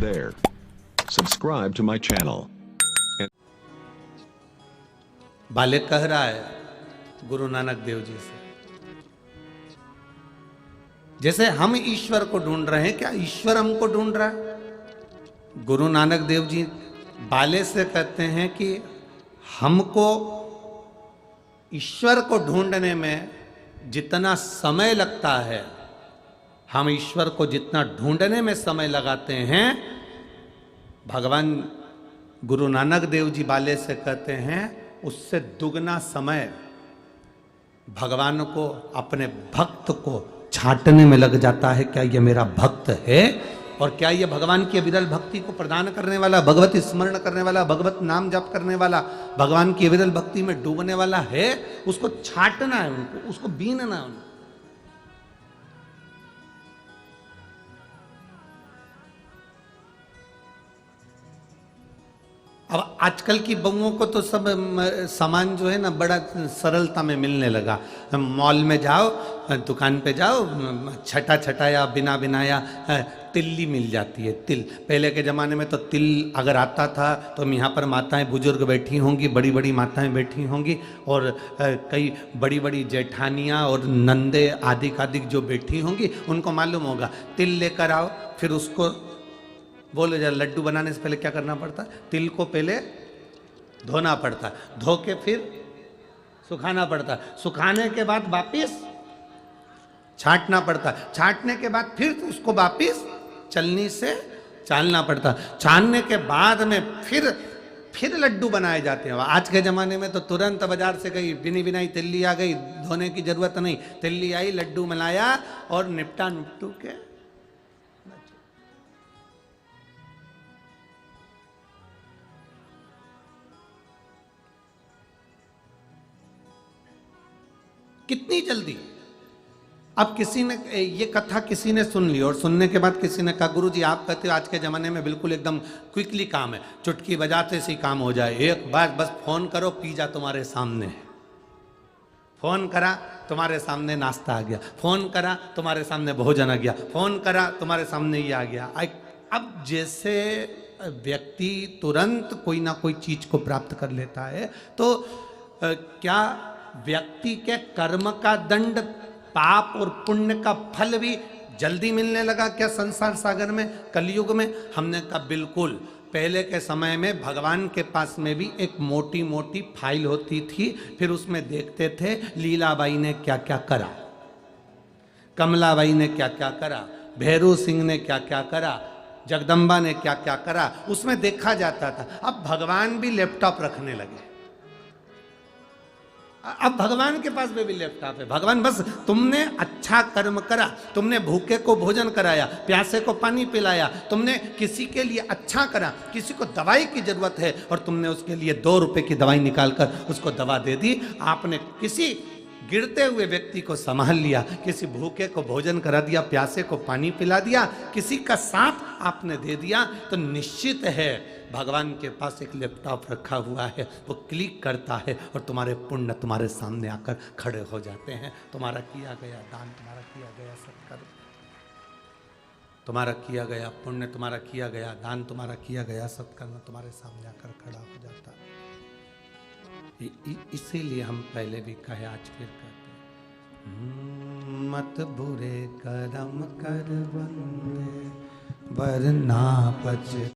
there. Subscribe to my channel. बाले कह रहा है गुरु नानक देव जी से, जैसे हम ईश्वर को ढूंढ रहे हैं, क्या ईश्वर हमको ढूंढ रहा है? गुरु नानक देव जी बाले से कहते हैं कि हमको ईश्वर को ढूंढने में जितना समय लगता है, हम ईश्वर को जितना ढूंढने में समय लगाते हैं, भगवान गुरु नानक देव जी बाले से कहते हैं उससे दुगना समय भगवान को, अपने भक्त को छांटने में लग जाता है। क्या ये मेरा भक्त है? और क्या ये भगवान की विरल भक्ति को प्रदान करने वाला, भगवत स्मरण करने वाला, भगवत नाम जप करने वाला, भगवान की विरल भक्ति में डूबने वाला है? उसको छांटना है, उनको उसको बीनना है उनको। अब आजकल की बहुओं को तो सब सामान जो है ना बड़ा सरलता में मिलने लगा। मॉल में जाओ, दुकान पे जाओ, छटा छटाया बिना बिनाया तिल्ली मिल जाती है। तिल, पहले के ज़माने में तो तिल अगर आता था तो यहाँ पर माताएं बुजुर्ग बैठी होंगी, बड़ी बड़ी माताएं बैठी होंगी, और कई बड़ी बड़ी जेठानियाँ और नंदे आदि आदिक जो बैठी होंगी, उनको मालूम होगा तिल लेकर आओ, फिर उसको बोले जरा लड्डू बनाने से पहले क्या करना पड़ता है? तिल को पहले धोना पड़ता है, धो के फिर सुखाना पड़ता है, सुखाने के बाद वापिस छांटना पड़ता है, छांटने के बाद फिर उसको वापिस चलनी से चालना पड़ता है, छानने के बाद में फिर लड्डू बनाए जाते हैं। आज के ज़माने में तो तुरंत बाजार से गई बिनी बिनाई तिल्ली आ गई, धोने की जरूरत नहीं, तिल्ली आई, लड्डू मिलाया और निपटा नुपटू के। कितनी जल्दी! अब किसी ने ये कथा किसी ने सुन ली और सुनने के बाद किसी ने कहा गुरुजी आप कहते हो आज के ज़माने में बिल्कुल एकदम क्विकली काम है, चुटकी बजाते से ही काम हो जाए, एक बार बस फोन करो, पिज़्ज़ा तुम्हारे सामने है, फोन करा तुम्हारे सामने नाश्ता आ गया, फोन करा तुम्हारे सामने भोजन आ गया, फोन करा तुम्हारे सामने ये आ गया। अब जैसे व्यक्ति तुरंत कोई ना कोई चीज को प्राप्त कर लेता है, तो क्या व्यक्ति के कर्म का दंड, पाप और पुण्य का फल भी जल्दी मिलने लगा क्या संसार सागर में, कलयुग में? हमने कहा बिल्कुल। पहले के समय में भगवान के पास में भी एक मोटी मोटी फाइल होती थी, फिर उसमें देखते थे लीलाबाई ने क्या क्या करा, कमलाबाई ने क्या क्या करा, भैरू सिंह ने क्या क्या करा, जगदम्बा ने क्या क्या करा, उसमें देखा जाता था। अब भगवान भी लैपटॉप रखने लगे, अब भगवान के पास में भी लैपटॉप है। भगवान बस तुमने अच्छा कर्म करा, तुमने भूखे को भोजन कराया, प्यासे को पानी पिलाया, तुमने किसी के लिए अच्छा करा, किसी को दवाई की जरूरत है और तुमने उसके लिए 2 रुपए की दवाई निकालकर उसको दवा दे दी, आपने किसी गिरते हुए व्यक्ति को संभाल लिया, किसी भूखे को भोजन करा दिया, प्यासे को पानी पिला दिया, किसी का साथ आपने दे दिया, तो निश्चित है भगवान के पास एक लैपटॉप रखा हुआ है, वो क्लिक करता है और तुम्हारे पुण्य तुम्हारे सामने आकर खड़े हो जाते हैं। तुम्हारा किया गया दान, तुम्हारा किया गया सत्कर्म, तुम्हारा किया गया पुण्य, तुम्हारा किया गया दान, तुम्हारा किया गया सत्कर्म तुम्हारे सामने आकर खड़ा हो जाता है। इसीलिए हम पहले भी कहे, आज फिर कहते हैं, मत बुरे कर्म कर बंदे वरना पछ